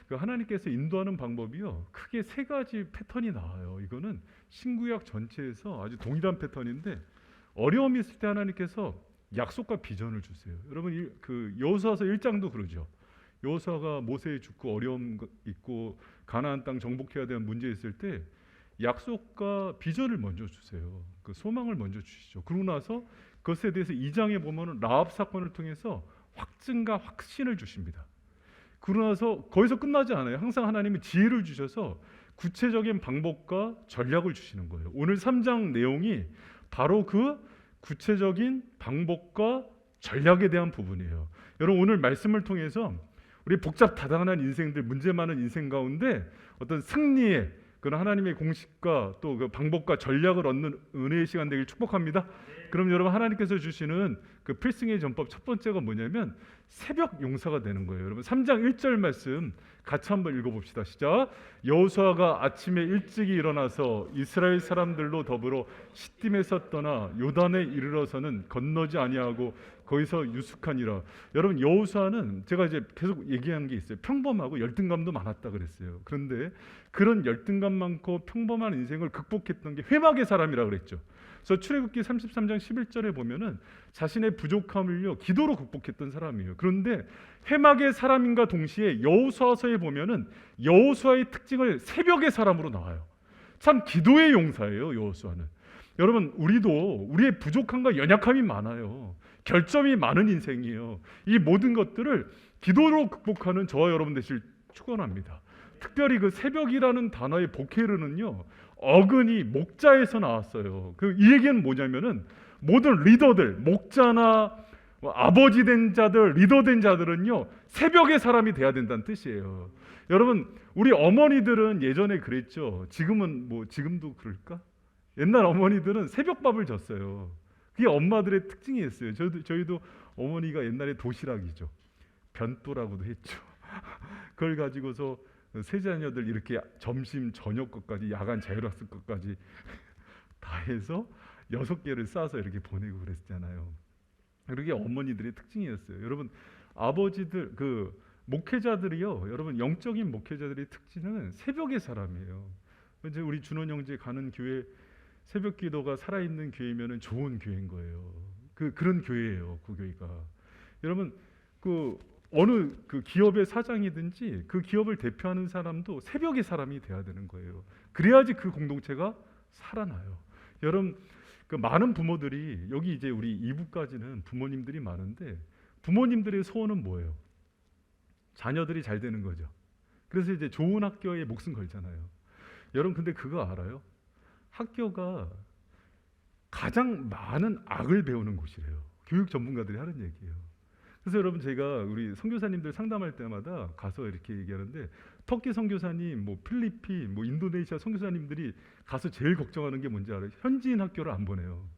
그 하나님께서 인도하는 방법이요, 크게 세 가지 패턴이 나와요. 이거는 신구약 전체에서 아주 동일한 패턴인데, 어려움이 있을 때 하나님께서 약속과 비전을 주세요. 여러분 그 여호수아서 1장도 그러죠. 여호수아가 모세에 죽고 어려움 있고 가나안 땅 정복해야 되는 문제 있을 때 약속과 비전을 먼저 주세요. 그 소망을 먼저 주시죠. 그러고 나서 그것에 대해서 2장에 보면은 라합 사건을 통해서 확증과 확신을 주십니다. 그러고 나서 거기서 끝나지 않아요. 항상 하나님이 지혜를 주셔서 구체적인 방법과 전략을 주시는 거예요. 오늘 3장 내용이 바로 그 구체적인 방법과 전략에 대한 부분이에요. 여러분 오늘 말씀을 통해서 우리 복잡다단한 인생들, 문제 많은 인생 가운데 어떤 승리의 그런 하나님의 공식과 또 그 방법과 전략을 얻는 은혜의 시간 되길 축복합니다. 그럼 여러분 하나님께서 주시는 그 필승의 전법 첫 번째가 뭐냐면 새벽 용사가 되는 거예요. 여러분 3장 1절 말씀 같이 한번 읽어봅시다. 시작. 여호수아가 아침에 일찍이 일어나서 이스라엘 사람들로 더불어 시딤에서 떠나 요단에 이르러서는 건너지 아니하고 거기서 유숙하니라. 여러분 여호수아는 제가 이제 계속 얘기한 게 있어요. 평범하고 열등감도 많았다 그랬어요. 그런데 그런 열등감 많고 평범한 인생을 극복했던 게 회막의 사람이라 그랬죠. 그래서 출애굽기 33장 11절에 보면은 자신의 부족함을요 기도로 극복했던 사람이에요. 그런데 회막의 사람인가 동시에 여호수아서에 보면은 여호수아의 특징을 새벽의 사람으로 나와요. 참 기도의 용사예요, 여호수아는. 여러분 우리도 우리의 부족함과 연약함이 많아요. 결점이 많은 인생이에요. 이 모든 것들을 기도로 극복하는 저와 여러분 되실 축원합니다. 특별히 그 새벽이라는 단어의 복회르는요 어근이 목자에서 나왔어요. 이 얘기는 뭐냐면은 모든 리더들, 목자나 아버지 된 자들, 리더 된 자들은요 새벽의 사람이 돼야 된다는 뜻이에요. 여러분 우리 어머니들은 예전에 그랬죠. 지금은 뭐 지금도 그럴까? 옛날 어머니들은 새벽밥을 줬어요. 그게 엄마들의 특징이었어요. 저희도 어머니가 옛날에 도시락이죠. 변또라고도 했죠. 그걸 가지고서 세 자녀들 이렇게 점심 저녁 것까지 야간 자율학습 것까지 다 해서 6개를 싸서 이렇게 보내고 그랬잖아요. 그게 어머니들의 특징이었어요. 여러분 아버지들 그 목회자들이요. 여러분 영적인 목회자들의 특징은 새벽의 사람이에요. 이제 우리 준원 형제 가는 교회 새벽 기도가 살아있는 교회면은 좋은 교회인 거예요. 그런 교회예요. 그 교회가. 여러분 그 어느 그 기업의 사장이든지 그 기업을 대표하는 사람도 새벽의 사람이 돼야 되는 거예요. 그래야지 그 공동체가 살아나요. 여러분 그 많은 부모들이 여기 이제 우리 2부까지는 부모님들이 많은데 부모님들의 소원은 뭐예요? 자녀들이 잘 되는 거죠. 그래서 이제 좋은 학교에 목숨 걸잖아요. 여러분 근데 그거 알아요? 학교가 가장 많은 악을 배우는 곳이래요. 교육 전문가들이 하는 얘기예요. 그래서 여러분 제가 우리 선교사님들 상담할 때마다 가서 이렇게 얘기하는데 터키 선교사님, 뭐 필리핀, 뭐 인도네시아 선교사님들이 가서 제일 걱정하는 게 뭔지 알아요? 현지인 학교를 안 보내요.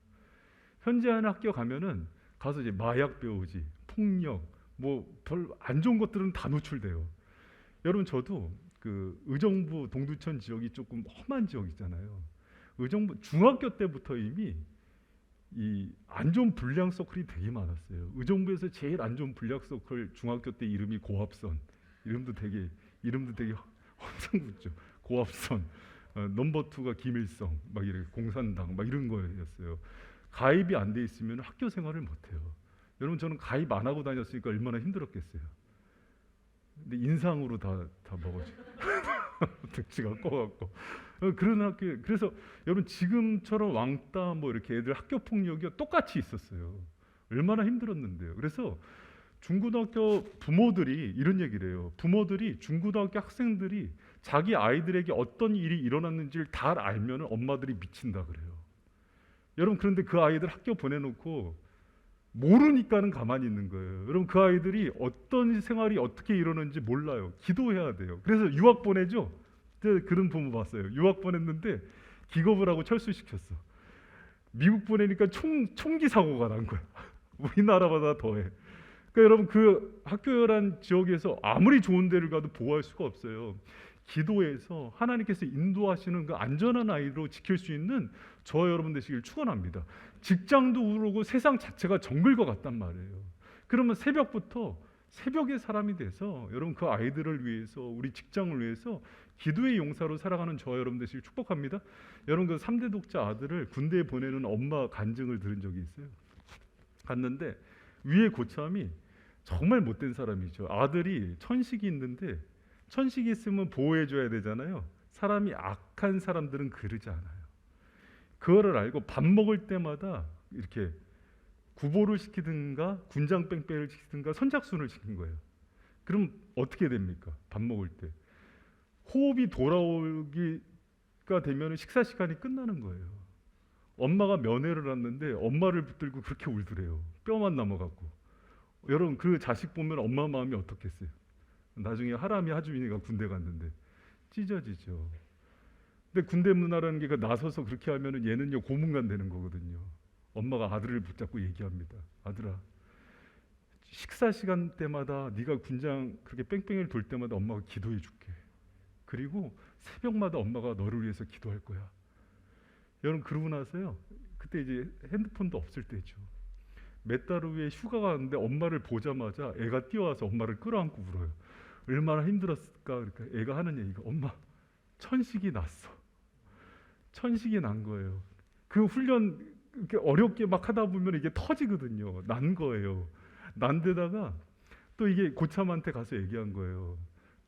현지인 학교 가면은 가서 이제 마약 배우지, 폭력, 뭐 별 안 좋은 것들은 다 노출돼요. 여러분 저도 그 의정부 동두천 지역이 조금 험한 지역 있잖아요. 의정부 중학교 때부터 이미 이 안 좋은 불량 서클이 되게 많았어요. 의정부에서 제일 안 좋은 불량 서클 중학교 때 이름이 고합선. 이름도 되게 엄청 붙죠. 고합선. 넘버 2가 김일성, 막 이렇게 공산당, 막 이런 거였어요. 가입이 안 돼 있으면 학교 생활을 못 해요. 여러분 저는 가입 안 하고 다녔으니까 얼마나 힘들었겠어요. 근데 인상으로 다 먹어줘. 득지가 꺼갖고 그런 학교. 그래서 여러분 지금처럼 왕따 뭐 이렇게 애들 학교 폭력이 똑같이 있었어요. 얼마나 힘들었는데요. 그래서 중고등학교 부모들이 이런 얘기를 해요. 부모들이 중고등학교 학생들이 자기 아이들에게 어떤 일이 일어났는지를 다 알면 엄마들이 미친다 그래요. 여러분 그런데 그 아이들 학교 보내놓고 모르니까는 가만히 있는 거예요. 여러분 그 아이들이 어떤 생활이 어떻게 이러는지 몰라요. 기도해야 돼요. 그래서 유학 보내죠. 그런 부모 봤어요. 유학 보냈는데 기겁을 하고 철수시켰어. 미국 보내니까 총기 사고가 난 거야. 우리나라보다 더해. 그러니까 여러분 그 학교란 지역에서 아무리 좋은 데를 가도 보호할 수가 없어요. 기도해서 하나님께서 인도하시는 그 안전한 아이로 지킬 수 있는 저와 여러분 되시길 축원합니다. 직장도 그러고 세상 자체가 정글과 같단 말이에요. 그러면 새벽부터 새벽의 사람이 돼서 여러분 그 아이들을 위해서 우리 직장을 위해서 기도의 용사로 살아가는 저와 여러분 되시길 축복합니다. 여러분 그 3대 독자 아들을 군대에 보내는 엄마 간증을 들은 적이 있어요. 갔는데 위에 고참이 정말 못된 사람이죠. 아들이 천식이 있는데 천식이 있으면 보호해줘야 되잖아요. 사람이 악한 사람들은 그러지 않아요. 그거를 알고 밥 먹을 때마다 이렇게 구보를 시키든가 군장 뺑뺑이를 시키든가 선착순을 시킨 거예요. 그럼 어떻게 됩니까? 밥 먹을 때 호흡이 돌아오기가 되면 식사 시간이 끝나는 거예요. 엄마가 면회를 왔는데 엄마를 붙들고 그렇게 울더래요. 뼈만 남아갖고. 여러분 그 자식 보면 엄마 마음이 어떻겠어요? 나중에 하람이 하주민이가 군대 갔는데 찢어지죠. 근데 군대 문화라는 게 나서서 그렇게 하면은 얘는요 고문관 되는 거거든요. 엄마가 아들을 붙잡고 얘기합니다. 아들아, 식사 시간 때마다 네가 군장 그렇게 뺑뺑이를 돌 때마다 엄마가 기도해 줄게. 그리고 새벽마다 엄마가 너를 위해서 기도할 거야. 여러분 그러고 나서요. 그때 이제 핸드폰도 없을 때죠. 몇 달 후에 휴가가 왔는데 엄마를 보자마자 애가 뛰어와서 엄마를 끌어안고 울어요. 얼마나 힘들었을까. 그러니까 애가 하는 얘기가 엄마 천식이 났어. 천식이 난 거예요. 그 훈련 이렇게 어렵게 막 하다 보면 이게 터지거든요. 난 거예요. 난 데다가 또 이게 고참한테 가서 얘기한 거예요.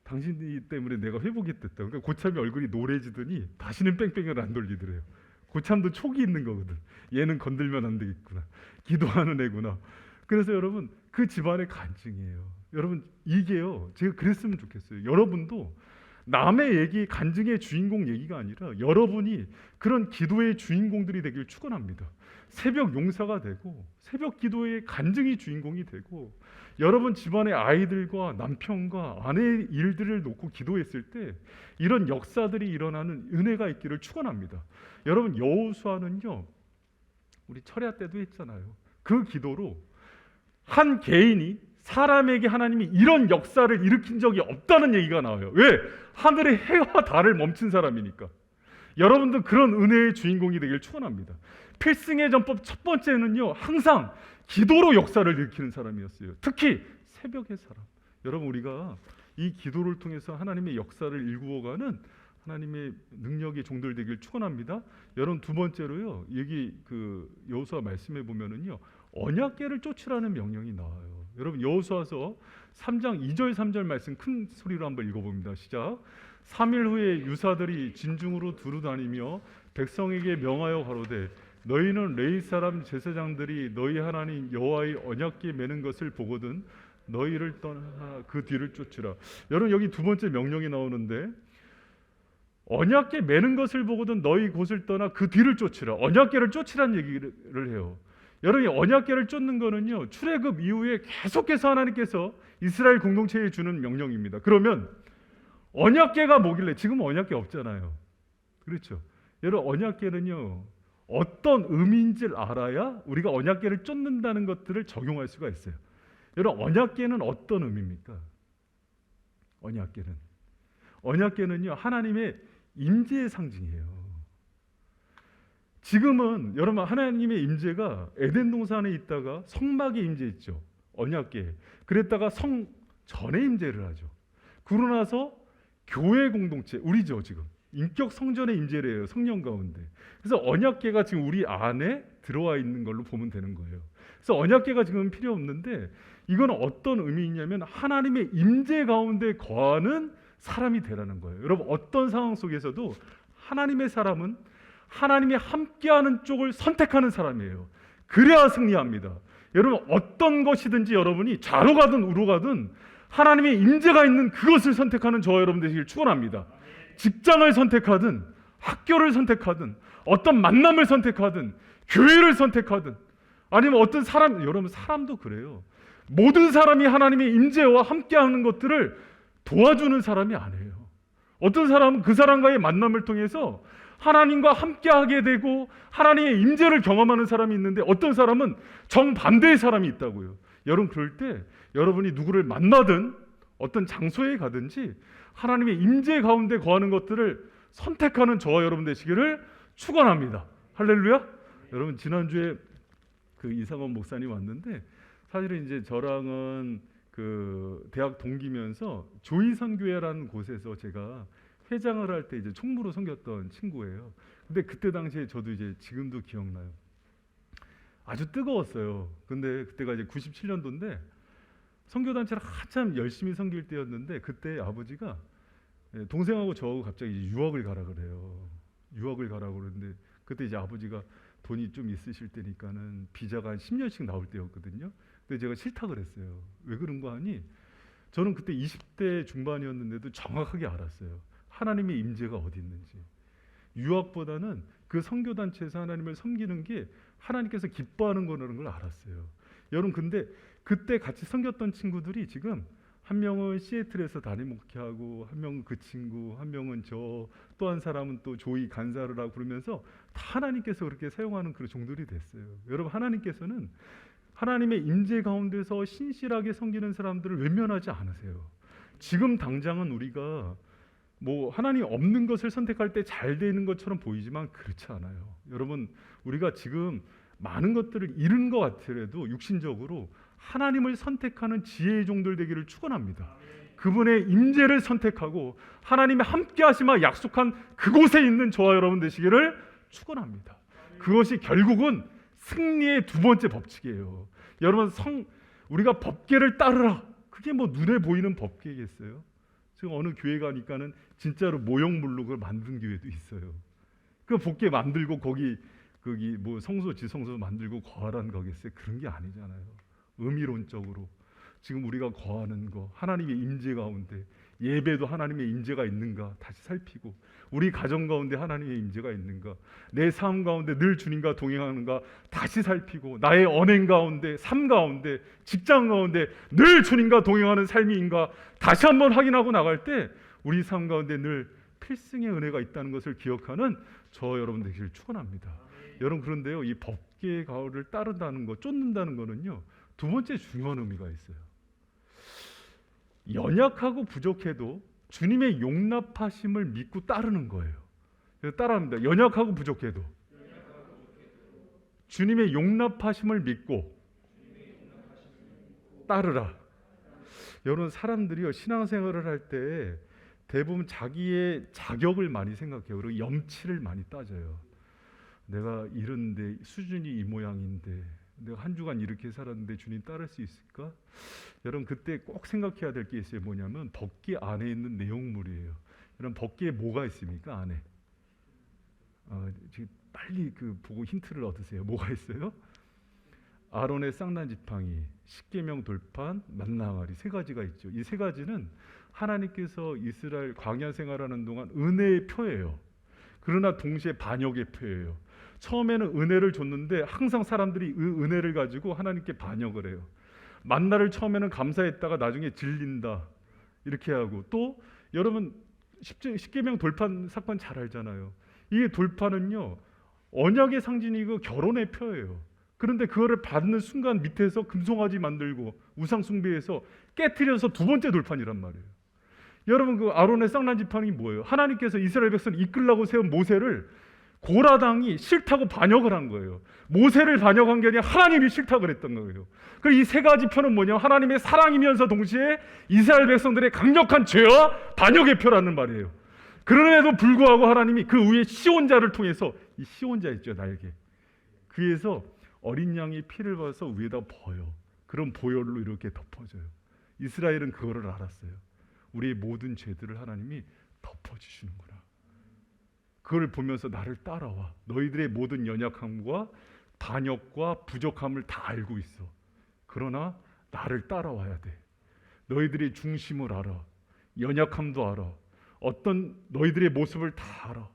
당신이 때문에 내가 회복이 됐다. 그러니까 고참이 얼굴이 노래지더니 다시는 뺑뺑이를 안 돌리더래요. 고참도 촉이 있는 거거든. 얘는 건들면 안 되겠구나. 기도하는 애구나. 그래서 여러분 그 집안의 간증이에요. 여러분 이게요. 제가 그랬으면 좋겠어요. 여러분도 남의 얘기, 간증의 주인공 얘기가 아니라 여러분이 그런 기도의 주인공들이 되길 축원합니다. 새벽 용사가 되고 새벽 기도의 간증이 주인공이 되고 여러분 집안의 아이들과 남편과 아내의 일들을 놓고 기도했을 때 이런 역사들이 일어나는 은혜가 있기를 축원합니다. 여러분 여호수아는요. 우리 철야 때도 했잖아요. 그 기도로 한 개인이 사람에게 하나님이 이런 역사를 일으킨 적이 없다는 얘기가 나와요. 왜? 하늘의 해와 달을 멈춘 사람이니까. 여러분도 그런 은혜의 주인공이 되길 축원합니다. 필승의 전법 첫 번째는요. 항상 기도로 역사를 일으키는 사람이었어요. 특히 새벽의 사람. 여러분 우리가 이 기도를 통해서 하나님의 역사를 일구어가는 하나님의 능력의 종들 되길 축원합니다. 여러분 두 번째로요. 여기 그 여호수아 말씀에 보면은요. 언약궤를 쫓으라는 명령이 나와요. 여러분 여호수아서 3장 2절 3절 말씀 큰 소리로 한번 읽어봅니다. 시작. 3일 후에 유사들이 진중으로 두루다니며 백성에게 명하여 가로되 너희는 레위 사람 제사장들이 너희 하나님 여호와의 언약궤 매는 것을 보거든 너희를 떠나 그 뒤를 쫓으라. 여러분 여기 두 번째 명령이 나오는데 언약궤 매는 것을 보거든 너희 곳을 떠나 그 뒤를 쫓으라. 언약궤를 쫓으라는 얘기를 해요. 여러분이 언약궤를 쫓는 거는요. 출애굽 이후에 계속해서 하나님께서 이스라엘 공동체에 주는 명령입니다. 그러면 언약궤가 뭐길래 지금 언약궤 없잖아요. 그렇죠. 여러분 언약궤는요. 어떤 의미인지를 알아야 우리가 언약궤를 쫓는다는 것들을 적용할 수가 있어요. 여러분 언약궤는 어떤 의미입니까? 언약궤는요. 하나님의 임재의 상징이에요. 지금은 여러분 하나님의 임재가 에덴 동산에 있다가 성막에 임재했죠. 언약궤. 그랬다가 성 전에 임재를 하죠. 그러고 나서 교회 공동체 우리죠 지금. 인격 성전에 임재를 해요. 성령 가운데. 그래서 언약궤가 지금 우리 안에 들어와 있는 걸로 보면 되는 거예요. 그래서 언약궤가 지금 필요 없는데 이건 어떤 의미이냐면 하나님의 임재 가운데 거하는 사람이 되라는 거예요. 여러분 어떤 상황 속에서도 하나님의 사람은 하나님이 함께하는 쪽을 선택하는 사람이에요. 그래야 승리합니다. 여러분 어떤 것이든지 여러분이 좌로 가든 우로 가든 하나님의 임재가 있는 그것을 선택하는 저와 여러분 되시길 축원합니다. 직장을 선택하든 학교를 선택하든 어떤 만남을 선택하든 교회를 선택하든 아니면 어떤 사람 여러분 사람도 그래요. 모든 사람이 하나님의 임재와 함께하는 것들을 도와주는 사람이 아니에요. 어떤 사람은 그 사람과의 만남을 통해서 하나님과 함께하게 되고 하나님의 임재를 경험하는 사람이 있는데 어떤 사람은 정반대의 사람이 있다고요. 여러분 그럴 때 여러분이 누구를 만나든 어떤 장소에 가든지 하나님의 임재 가운데 거하는 것들을 선택하는 저와 여러분 되시기를 축원합니다. 할렐루야. 여러분 지난주에 그 이상원 목사님 왔는데 사실은 이제 저랑은 그 대학 동기면서 조이선교회라는 곳에서 제가 회장을 할 때 이제 총무로 섬겼던 친구예요. 근데 그때 당시에 저도 이제 지금도 기억나요. 아주 뜨거웠어요. 근데 그때가 이제 97년도인데 선교단체를 한참 열심히 섬길 때였는데 그때 아버지가 동생하고 저하고 갑자기 이제 유학을 가라 그래요. 유학을 가라고 그러는데 그때 이제 아버지가 돈이 좀 있으실 때니까는 비자가 한 10년씩 나올 때였거든요. 근데 제가 싫다 그랬어요. 왜 그런 거 하니? 저는 그때 20대 중반이었는데도 정확하게 알았어요. 하나님의 임재가 어디 있는지. 유학보다는 그 선교단체에서 하나님을 섬기는 게 하나님께서 기뻐하는 거라는 걸 알았어요. 여러분 근데 그때 같이 섬겼던 친구들이 지금 한 명은 시애틀에서 담임 목회하고 한 명은 그 친구, 한 명은 저, 또 한 사람은 또 조이 간사를 하고 그러면서 다 하나님께서 그렇게 사용하는 그런 종들이 됐어요. 여러분 하나님께서는 하나님의 임재 가운데서 신실하게 섬기는 사람들을 외면하지 않으세요. 지금 당장은 우리가 뭐 하나님 없는 것을 선택할 때 잘 되는 것처럼 보이지만 그렇지 않아요. 여러분 우리가 지금 많은 것들을 잃은 것 같더라도 육신적으로 하나님을 선택하는 지혜의 종들 되기를 축원합니다. 그분의 임재를 선택하고 하나님의 함께 하시마 약속한 그곳에 있는 저와 여러분 되시기를 축원합니다. 그것이 결국은 승리의 두 번째 법칙이에요. 여러분 우리가 법궤를 따르라. 그게 뭐 눈에 보이는 법궤겠어요? 지금 어느 교회 가니까는 진짜로 모형물로 그걸 만든 교회도 있어요. 그 법궤 만들고 거기 뭐 성소 지성소 만들고 거하라는 거겠어요? 그런 게 아니잖아요. 의미론적으로 지금 우리가 거하는 거 하나님의 임재 가운데 예배도 하나님의 임재가 있는가 다시 살피고 우리 가정 가운데 하나님의 임재가 있는가 내 삶 가운데 늘 주님과 동행하는가 다시 살피고 나의 언행 가운데 삶 가운데 직장 가운데 늘 주님과 동행하는 삶인가 다시 한번 확인하고 나갈 때 우리 삶 가운데 늘 필승의 은혜가 있다는 것을 기억하는 저 여러분 되기를 축원합니다. 여러분 그런데요 이 법궤의 가호를 따른다는 거 쫓는다는 거는요 두 번째 중요한 의미가 있어요. 연약하고 부족해도 주님의 용납하심을 믿고 따르는 거예요. 따라합니다. 연약하고 부족해도 주님의 용납하심을 믿고 따르라. 여러분 사람들이요 신앙생활을 할 때 대부분 자기의 자격을 많이 생각해요. 그리고 염치를 많이 따져요. 내가 이런데 수준이 이 모양인데 내가 한 주간 이렇게 살았는데 주님 따를 수 있을까? 여러분 그때 꼭 생각해야 될 게 있어요. 뭐냐면 법궤 안에 있는 내용물이에요. 여러분 법궤에 뭐가 있습니까? 안에 지금 빨리 보고 힌트를 얻으세요. 뭐가 있어요? 아론의 쌍난 지팡이, 십계명 돌판, 만나 항아리 세 가지가 있죠. 이 세 가지는 하나님께서 이스라엘 광야 생활하는 동안 은혜의 표예요. 그러나 동시에 반역의 표예요. 처음에는 은혜를 줬는데 항상 사람들이 그 은혜를 가지고 하나님께 반역을 해요. 만나를 처음에는 감사했다가 나중에 질린다 이렇게 하고 또 여러분 십계명 돌판 사건 잘 알잖아요. 이 돌판은요 언약의 상징이고 결혼의 표예요. 그런데 그거를 받는 순간 밑에서 금송아지 만들고 우상 숭배해서 깨트려서 두 번째 돌판이란 말이에요. 여러분 그 아론의 쌍난 지팡이 뭐예요? 하나님께서 이스라엘 백성을 이끌라고 세운 모세를 고라당이 싫다고 반역을 한 거예요. 모세를 반역한 게 아니라 하나님이 싫다고 그랬던 거예요. 그 이 세 가지 표는 뭐냐면 하나님의 사랑이면서 동시에 이스라엘 백성들의 강력한 죄와 반역의 표라는 말이에요. 그럼에도 불구하고 하나님이 그 위에 시온자를 통해서 이 시온자 있죠 날개 그에서 어린 양의 피를 받아서 위에다 버요. 그런 보혈로 이렇게 덮어져요. 이스라엘은 그거를 알았어요. 우리의 모든 죄들을 하나님이 덮어주시는구나. 그걸 보면서 나를 따라와. 너희들의 모든 연약함과 반역과 부족함을 다 알고 있어. 그러나 나를 따라와야 돼. 너희들의 중심을 알아. 연약함도 알아. 어떤 너희들의 모습을 다 알아.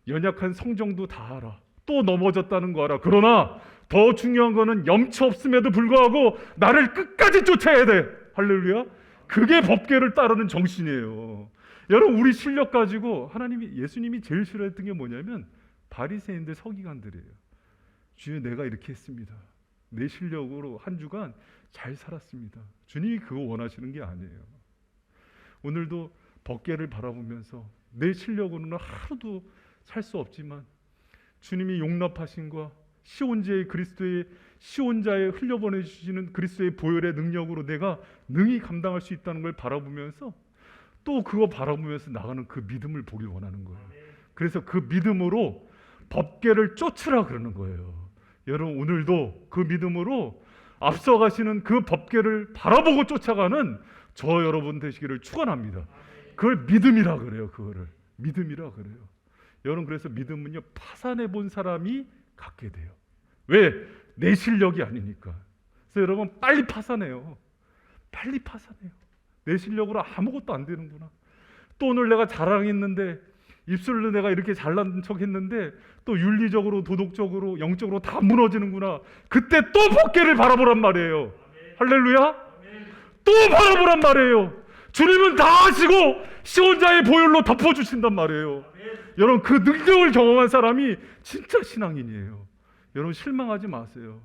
연약한 성정도 다 알아. 또 넘어졌다는 거 알아. 그러나 더 중요한 거는 염치 없음에도 불구하고 나를 끝까지 쫓아야 돼. 할렐루야. 그게 법궤를 따르는 정신이에요. 여러분 우리 실력 가지고 예수님이 제일 싫어했던 게 뭐냐면 바리새인들 서기관들이에요. 주여 내가 이렇게 했습니다. 내 실력으로 한 주간 잘 살았습니다. 주님이 그거 원하시는 게 아니에요. 오늘도 법궤를 바라보면서 내 실력으로는 하루도 살 수 없지만 주님이 용납하심과 시온자의 흘려보내 주시는 그리스도의 보혈의 능력으로 내가 능히 감당할 수 있다는 걸 바라보면서 또 그거 바라보면서 나가는 그 믿음을 보길 원하는 거예요. 그래서 그 믿음으로 법궤를 쫓으라 그러는 거예요. 여러분 오늘도 그 믿음으로 앞서가시는 그 법궤를 바라보고 쫓아가는 저 여러분 되시기를 축원합니다. 그걸 믿음이라 그래요. 그거를 믿음이라 그래요. 여러분 그래서 믿음은요 파산해 본 사람이 갖게 돼요. 왜? 내 실력이 아니니까. 그래서 여러분 빨리 파산해요. 빨리 파산해요. 내 실력으로 아무것도 안 되는구나. 또 오늘 내가 자랑했는데 입술로 내가 이렇게 잘난 척했는데 또 윤리적으로 도덕적으로 영적으로 다 무너지는구나. 그때 또 법궤를 바라보란 말이에요. 할렐루야. 또 바라보란 말이에요. 주님은 다 하시고 시온자의 보혈로 덮어주신단 말이에요. 여러분 그 능력을 경험한 사람이 진짜 신앙인이에요. 여러분 실망하지 마세요.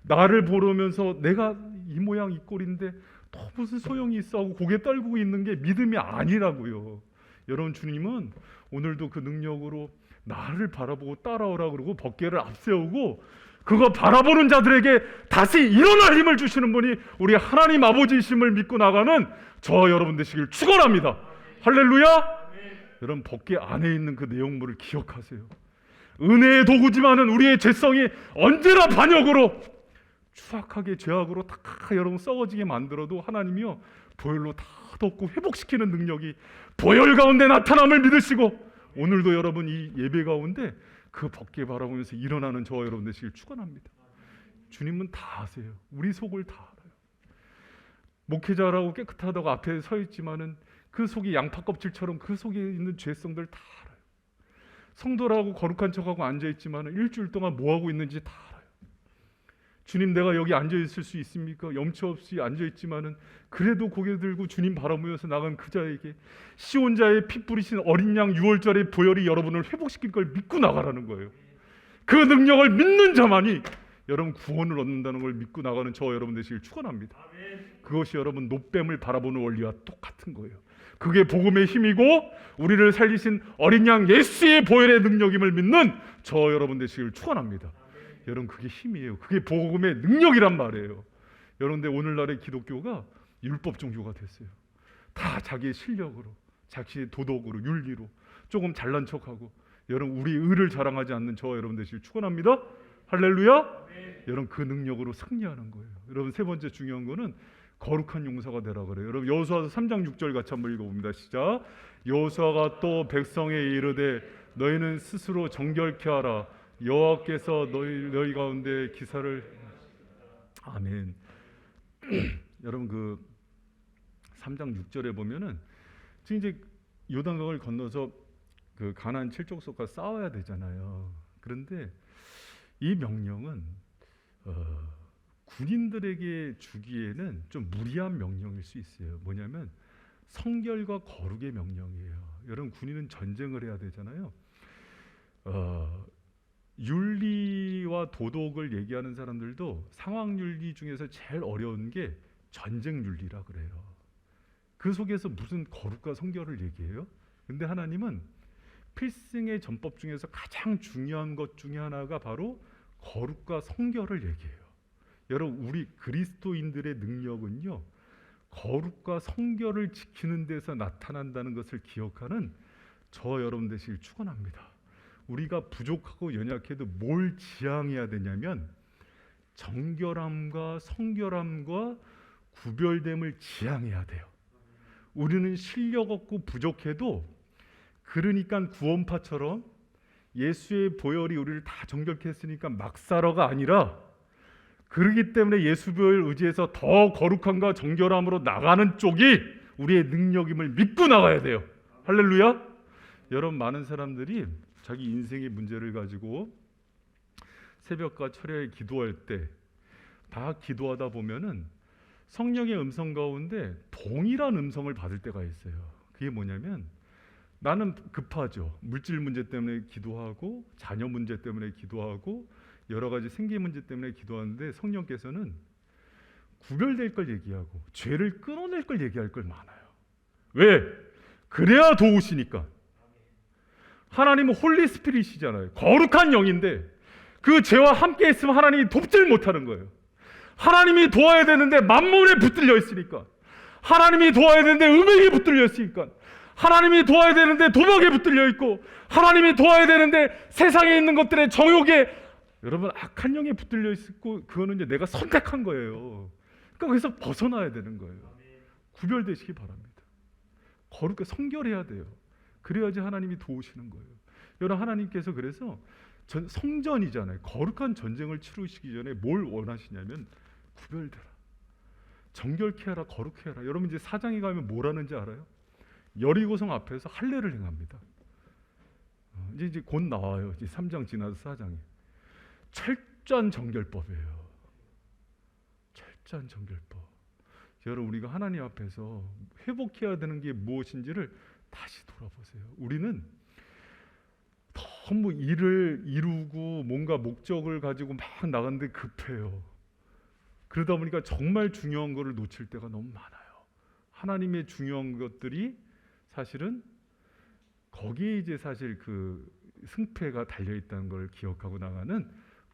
나를 보면서 내가 이 모양 이 꼴인데 또 무슨 소용이 있어 하고 고개 떨구고 있는 게 믿음이 아니라고요. 여러분 주님은 오늘도 그 능력으로 나를 바라보고 따라오라 그러고 법궤를 앞세우고 그거 바라보는 자들에게 다시 일어날 힘을 주시는 분이 우리 하나님 아버지이심을 믿고 나가는 저 여러분 되시길 축원합니다. 할렐루야. 여러분 법궤 안에 있는 그 내용물을 기억하세요. 은혜의 도구지만은 우리의 죄성이 언제나 반역으로 추악하게 죄악으로 다 여러분 썩어지게 만들어도 하나님이요 보혈로 다 덮고 회복시키는 능력이 보혈 가운데 나타남을 믿으시고 오늘도 여러분 이 예배 가운데 그 법궤 바라보면서 일어나는 저와 여러분 되시길 축원합니다. 주님은 다 아세요. 우리 속을 다 알아요. 목회자라고 깨끗하다고 앞에 서 있지만은 그 속이 양파 껍질처럼 그 속에 있는 죄성들 다 알아요. 성도라고 거룩한 척하고 앉아 있지만은 일주일 동안 뭐 하고 있는지 다 알아요. 주님 내가 여기 앉아 있을 수 있습니까? 염치 없이 앉아 있지만은 그래도 고개 들고 주님 바라보면서 나간 그 자에게 시온자의 피 뿌리신 어린 양 6월절의 보혈이 여러분을 회복시킬 걸 믿고 나가라는 거예요. 그 능력을 믿는 자만이 여러분 구원을 얻는다는 걸 믿고 나가는 저 여러분 되시길 축원합니다. 그것이 여러분 노뱀을 바라보는 원리와 똑같은 거예요. 그게 복음의 힘이고 우리를 살리신 어린 양 예수의 보혈의 능력임을 믿는 저 여러분 되시길 축원합니다. 여러분 그게 힘이에요. 그게 복음의 능력이란 말이에요. 여러분 근데 오늘날의 기독교가 율법 종교가 됐어요. 다 자기의 실력으로, 자기의 도덕으로, 윤리로 조금 잘난 척하고 여러분 우리 의를 자랑하지 않는 저 여러분 되시길 축원합니다. 할렐루야. 여러분 그 능력으로 승리하는 거예요. 여러분 세 번째 중요한 거는 거룩한 용사가 되라 그래요. 여러분 여호수아서 3장 6절 같이 한번 읽어봅니다. 시작. 여호수아가 또 백성에 이르되 너희는 스스로 정결케 하라. 여호와께서 너희 가운데 기사를 아멘. 여러분 그 3장 6절에 보면은 지금 이제 요단강을 건너서 그 가나안 칠족속과 싸워야 되잖아요. 그런데 이 명령은 군인들에게 주기에는 좀 무리한 명령일 수 있어요. 뭐냐면 성결과 거룩의 명령이에요. 여러분 군인은 전쟁을 해야 되잖아요. 윤리와 도덕을 얘기하는 사람들도 상황 윤리 중에서 제일 어려운 게 전쟁 윤리라 그래요. 그 속에서 무슨 거룩과 성결을 얘기해요? 근데 하나님은 필승의 전법 중에서 가장 중요한 것 중에 하나가 바로 거룩과 성결을 얘기해요. 여러분 우리 그리스도인들의 능력은요 거룩과 성결을 지키는 데서 나타난다는 것을 기억하는 저 여러분 되시길 축원합니다. 우리가 부족하고 연약해도 뭘 지향해야 되냐면 정결함과 성결함과 구별됨을 지향해야 돼요. 우리는 실력 없고 부족해도 그러니까 구원파처럼 예수의 보혈이 우리를 다 정결케 했으니까 막사러가 아니라 그러기 때문에 예수 보혈 의지해서 더 거룩함과 정결함으로 나가는 쪽이 우리의 능력임을 믿고 나가야 돼요. 할렐루야. 여러분 많은 사람들이 자기 인생의 문제를 가지고 새벽과 철야에 기도할 때 다 기도하다 보면은 성령의 음성 가운데 동일한 음성을 받을 때가 있어요. 그게 뭐냐면 나는 급하죠. 물질 문제 때문에 기도하고 자녀 문제 때문에 기도하고 여러 가지 생계 문제 때문에 기도하는데 성령께서는 구별될 걸 얘기하고 죄를 끊어낼 걸 얘기할 걸 많아요. 왜? 그래야 도우시니까. 하나님은 홀리 스피릿이잖아요. 거룩한 영인데 그 죄와 함께 있으면 하나님이 돕질 못하는 거예요. 하나님이 도와야 되는데 만몬에 붙들려 있으니까, 하나님이 도와야 되는데 음행에 붙들려 있으니까, 하나님이 도와야 되는데 도박에 붙들려 있고, 하나님이 도와야 되는데 세상에 있는 것들의 정욕에, 여러분 악한 영에 붙들려 있고, 그거는 이제 내가 선택한 거예요. 그러니까 거기서 벗어나야 되는 거예요. 구별되시기 바랍니다. 거룩하게 성결해야 돼요. 그래야지 하나님이 도우시는 거예요. 여러분, 하나님께서 그래서 성전이잖아요. 거룩한 전쟁을 치르시기 전에 뭘 원하시냐면 구별되라, 정결케 하라, 거룩케 하라. 여러분 이제 4장에 가면 뭘 하는지 알아요? 여리고성 앞에서 할례를 행합니다. 이제 곧 나와요. 이제 3장 지나서 4장에 철저한 정결법이에요. 철저한 정결법. 여러분, 우리가 하나님 앞에서 회복해야 되는 게 무엇인지를 다시 돌아보세요. 우리는 너무 일을 이루고 뭔가 목적을 가지고 막 나가는데 급해요. 그러다 보니까 정말 중요한 것을 놓칠 때가 너무 많아요. 하나님의 중요한 것들이 사실은 거기에 이제 사실 그 승패가 달려 있다는 걸 기억하고 나가는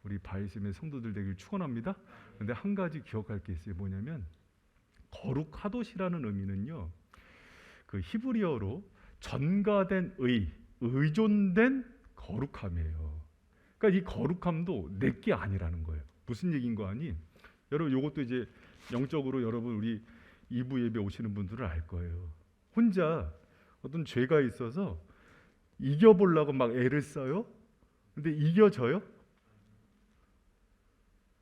우리 바이심의 성도들 되길 축원합니다. 근데 한 가지 기억할 게 있어요. 뭐냐면 거룩하도시라는 의미는요, 그 히브리어로 전가된 의존된 거룩함이에요. 그러니까 이 거룩함도 내게 아니라는 거예요. 무슨 얘기인 거 아니? 여러분, 이것도 이제 영적으로 여러분 우리 2부 예배 오시는 분들은 알 거예요. 혼자 어떤 죄가 있어서 이겨보려고 막 애를 써요. 근데 이겨져요?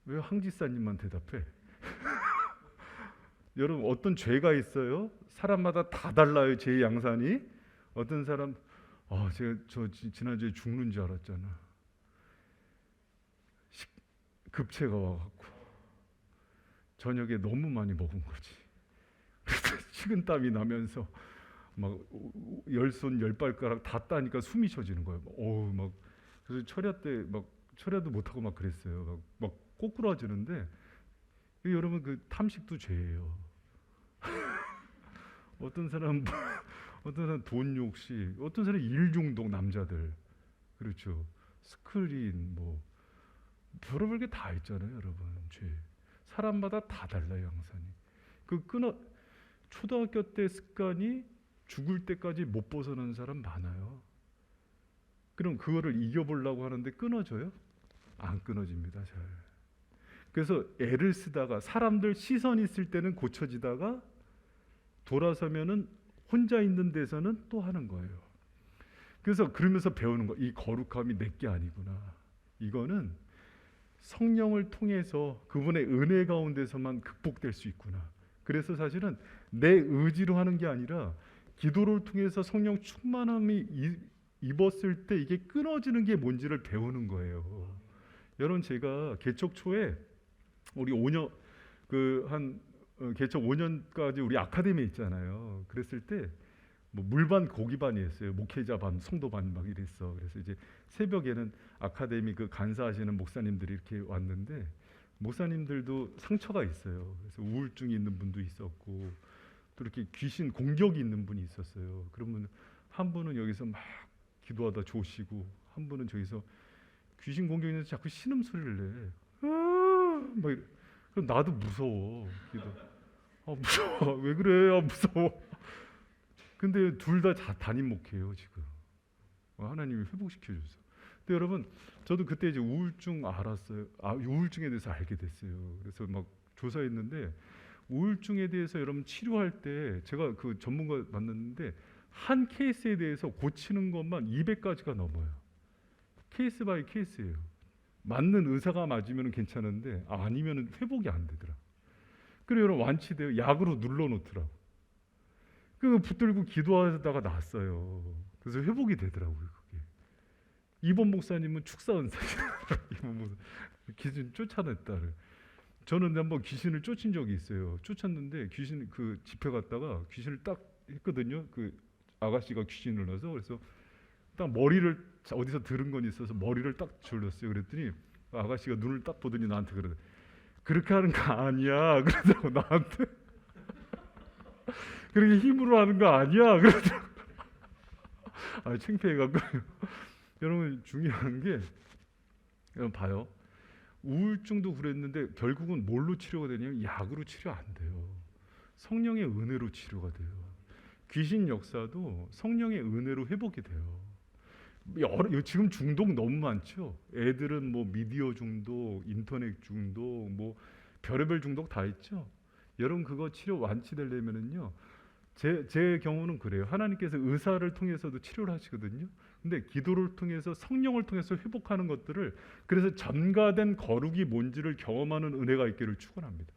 왜 황지사님만 대답해? 여러분, 어떤 죄가 있어요. 사람마다 다 달라요. 죄의 양산이. 어떤 사람, 제가 지난주에 죽는 줄 알았잖아. 급체가 와갖고 저녁에 너무 많이 먹은 거지. 식은땀이 나면서 막 열손 열발가락 다 따니까 숨이 쉬어지는 거예요. 막 그래서 철야 때 막 철야도 못하고 막 그랬어요. 막 꼬꾸라지는데, 여러분 그 탐식도 죄예요. 어떤 사람 돈 욕심, 어떤 사람 일 중독, 남자들, 그렇죠. 스크린 뭐 별의별 게 다 있잖아요, 여러분. 죄 사람마다 다 달라요, 양산이. 초등학교 때 습관이 죽을 때까지 못 벗어나는 사람 많아요. 그럼 그거를 이겨보려고 하는데 끊어져요? 안 끊어집니다, 잘. 그래서 애를 쓰다가 사람들 시선이 있을 때는 고쳐지다가 돌아서면은 혼자 있는 데서는 또 하는 거예요. 그래서 그러면서 배우는 거, 이 거룩함이 내게 아니구나. 이거는 성령을 통해서 그분의 은혜 가운데서만 극복될 수 있구나. 그래서 사실은 내 의지로 하는 게 아니라 기도를 통해서 성령 충만함이 입었을 때 이게 끊어지는 게 뭔지를 배우는 거예요. 여러분, 제가 개척 초에 우리 5년 개척 5년까지 우리 아카데미 있잖아요. 그랬을 때 뭐 물반 고기반이었어요. 목회자 반, 성도 반 막 이랬어. 그래서 이제 새벽에는 아카데미 그 간사하시는 목사님들이 이렇게 왔는데, 목사님들도 상처가 있어요. 그래서 우울증이 있는 분도 있었고, 또 이렇게 귀신 공격이 있는 분이 있었어요. 그러면 한 분은 여기서 막 기도하다 조시고, 한 분은 저기서 귀신 공격이 있는데 자꾸 신음소리를 내. 막 이래. 그럼 나도 무서워. 무서워. 왜 그래? 무서워. 근데 둘 다 담임 목회예요, 지금. 하나님이 회복시켜 줬어. 근데 여러분, 저도 그때 이제 우울증 알았어요. 우울증에 대해서 알게 됐어요. 그래서 막 조사했는데, 우울증에 대해서 여러분 치료할 때 제가 그 전문가 만났는데, 한 케이스에 대해서 고치는 것만 200가지가 넘어요. 케이스 바이 케이스예요. 맞는 의사가 맞으면 괜찮은데 아니면 회복이 안 되더라. 그리고 여러분, 완치돼요. 약으로 눌러놓더라고. 그 붙들고 기도하다가 났어요. 그래서 회복이 되더라고요, 그게. 이번 목사님은 축사은사죠. 이번 목사 귀신 쫓아냈다를. 저는 한번 귀신을 쫓은 적이 있어요. 쫓았는데 귀신 그 집회 갔다가 귀신을 딱 했거든요. 그 아가씨가 귀신을 넣어서. 그래서 딱 머리를 어디서 들은 건 있어서 머리를 딱 졸렸어요. 그랬더니 아가씨가 눈을 딱 보더니 나한테 그러더라고요. 그렇게 하는 거 아니야. 그러더라고, 나한테. 그렇게 힘으로 하는 거 아니야. 그러더라고. 창피해갖고. 여러분, 중요한 게 여러분 봐요. 우울증도 그랬는데 결국은 뭘로 치료가 되냐면 약으로 치료 안 돼요. 성령의 은혜로 치료가 돼요. 귀신 역사도 성령의 은혜로 회복이 돼요. 지금 중독 너무 많죠. 애들은 뭐 미디어 중독, 인터넷 중독, 뭐 별의별 중독 다 있죠. 여러분 그거 치료 완치되려면은요. 제 경우는 그래요. 하나님께서 의사를 통해서도 치료를 하시거든요. 근데 기도를 통해서 성령을 통해서 회복하는 것들을 그래서 전가된 거룩이 뭔지를 경험하는 은혜가 있기를 축원합니다.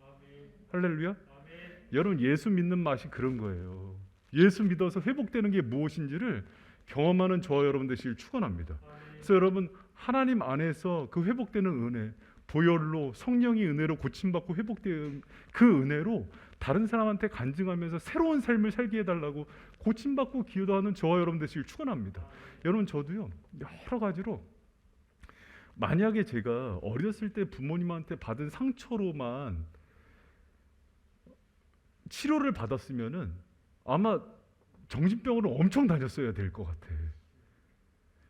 할렐루야. 아멘. 여러분 예수 믿는 맛이 그런 거예요. 예수 믿어서 회복되는 게 무엇인지를 경험하는 저와 여러분 되시길 축원합니다. 그래서 여러분 하나님 안에서 그 회복되는 은혜, 보혈로 성령의 은혜로 고침받고 회복된 그 은혜로 다른 사람한테 간증하면서 새로운 삶을 살게 해달라고 고침받고 기도하는 저와 여러분 되시길 축원합니다. 여러분 저도요 여러 가지로 만약에 제가 어렸을 때 부모님한테 받은 상처로만 치료를 받았으면은 아마 정신병으로 엄청 다녔어야 될 것 같아.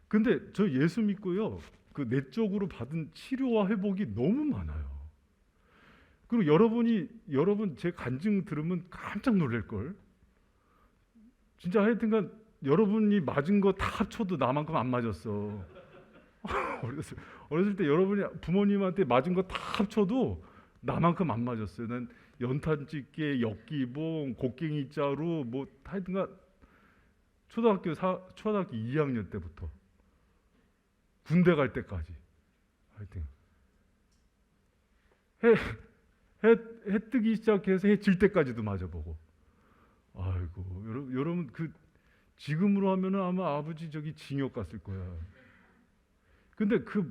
근데 저 예수 믿고요 그 내적으로 받은 치료와 회복이 너무 많아요. 그리고 여러분 제 간증 들으면 깜짝 놀랄 걸. 진짜 하여튼간 여러분이 맞은 거 다 합쳐도 나만큼 안 맞았어. 어렸을 때 여러분이 부모님한테 맞은 거 다 합쳐도 나만큼 안 맞았어요. 난 연탄집게, 엽기봉, 곡괭이 자루 뭐 하여튼간 초등학교 2학년 때부터 군대 갈 때까지 하여튼 해 뜨기 시작해서 해 질 때까지도 맞아보고. 아이고 여러분 그 지금으로 하면은 아마 아버지 저기 징역 갔을 거야. 근데 그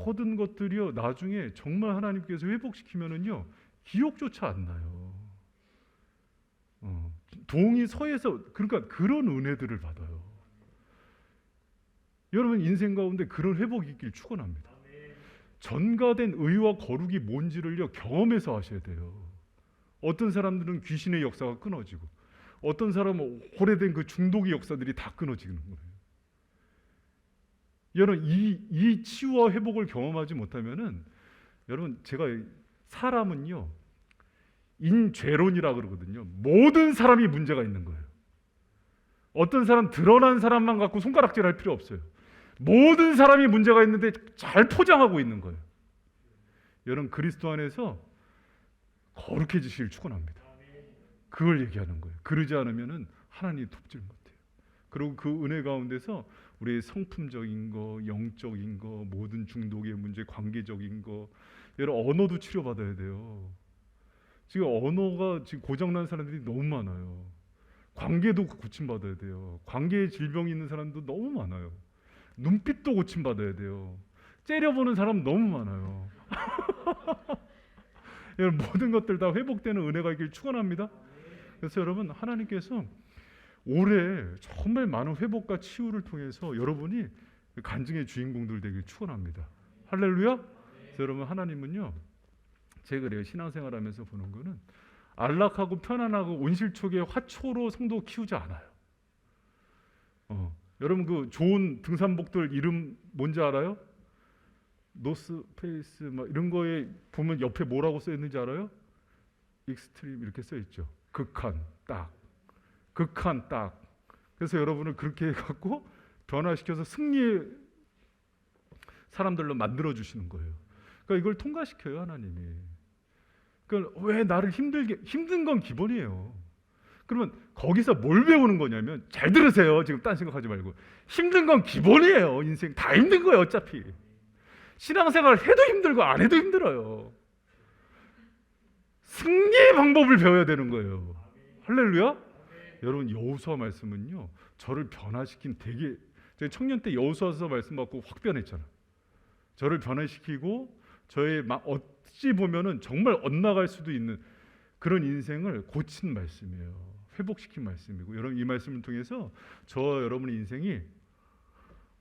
모든 것들이요 나중에 정말 하나님께서 회복시키면은요 기억조차 안 나요. 동이 서에서 그러니까 그런 은혜들을 받아요. 여러분 인생 가운데 그런 회복이 있길 축원합니다. 전가된 의와 거룩이 뭔지를요 경험해서 하셔야 돼요. 어떤 사람들은 귀신의 역사가 끊어지고 어떤 사람은 오래된 그 중독의 역사들이 다 끊어지는 거예요. 여러분 이 치유와 회복을 경험하지 못하면은 여러분 제가 사람은요 인죄론이라 그러거든요. 모든 사람이 문제가 있는 거예요. 어떤 사람 드러난 사람만 갖고 손가락질할 필요 없어요. 모든 사람이 문제가 있는데 잘 포장하고 있는 거예요. 여러분 그리스도 안에서 거룩해지시길 축원합니다. 그걸 얘기하는 거예요. 그러지 않으면은 하나님이 돕질 못해요. 그리고 그 은혜 가운데서 우리의 성품적인 거, 영적인 거, 모든 중독의 문제, 관계적인 거, 여러분 언어도 치료받아야 돼요. 지금 언어가 지금 고장난 사람들이 너무 많아요. 관계도 고침받아야 돼요. 관계에 질병이 있는 사람도 너무 많아요. 눈빛도 고침받아야 돼요. 째려보는 사람 너무 많아요. 여러분 모든 것들 다 회복되는 은혜가 있길 축원합니다. 그래서 여러분 하나님께서 올해 정말 많은 회복과 치유를 통해서 여러분이 간증의 주인공들 되길 축원합니다. 할렐루야. 그래서 여러분 하나님은요 제가 그래요 신앙생활하면서 보는 거는 안락하고 편안하고 온실초계 화초로 성도 키우지 않아요. 여러분 그 좋은 등산복들 이름 뭔지 알아요? 노스페이스 막 이런 거에 보면 옆에 뭐라고 써 있는지 알아요? 익스트림 이렇게 써 있죠. 극한 딱. 극한 딱. 그래서 여러분을 그렇게 해갖고 변화시켜서 승리의 사람들로 만들어 주시는 거예요. 그러니까 이걸 통과시켜요 하나님이. 그러니까 왜 나를 힘든 건 기본이에요. 그러면 거기서 뭘 배우는 거냐면 잘 들으세요. 지금 딴 생각하지 말고 힘든 건 기본이에요. 인생 다 힘든 거예요. 어차피 신앙생활 해도 힘들고 안 해도 힘들어요. 승리의 방법을 배워야 되는 거예요. 할렐루야. 여러분 여호수아 말씀은요 저를 변화시킨 되게 제가 청년 때 여호수아서 말씀 받고 확 변했잖아. 저를 변화시키고 저의 어찌 보면은 정말 엇나갈 수도 있는 그런 인생을 고친 말씀이에요. 회복시킨 말씀이고 여러분 이 말씀을 통해서 저와 여러분의 인생이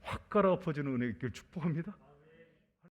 확 갈아엎어지는 은혜 있기를 축복합니다.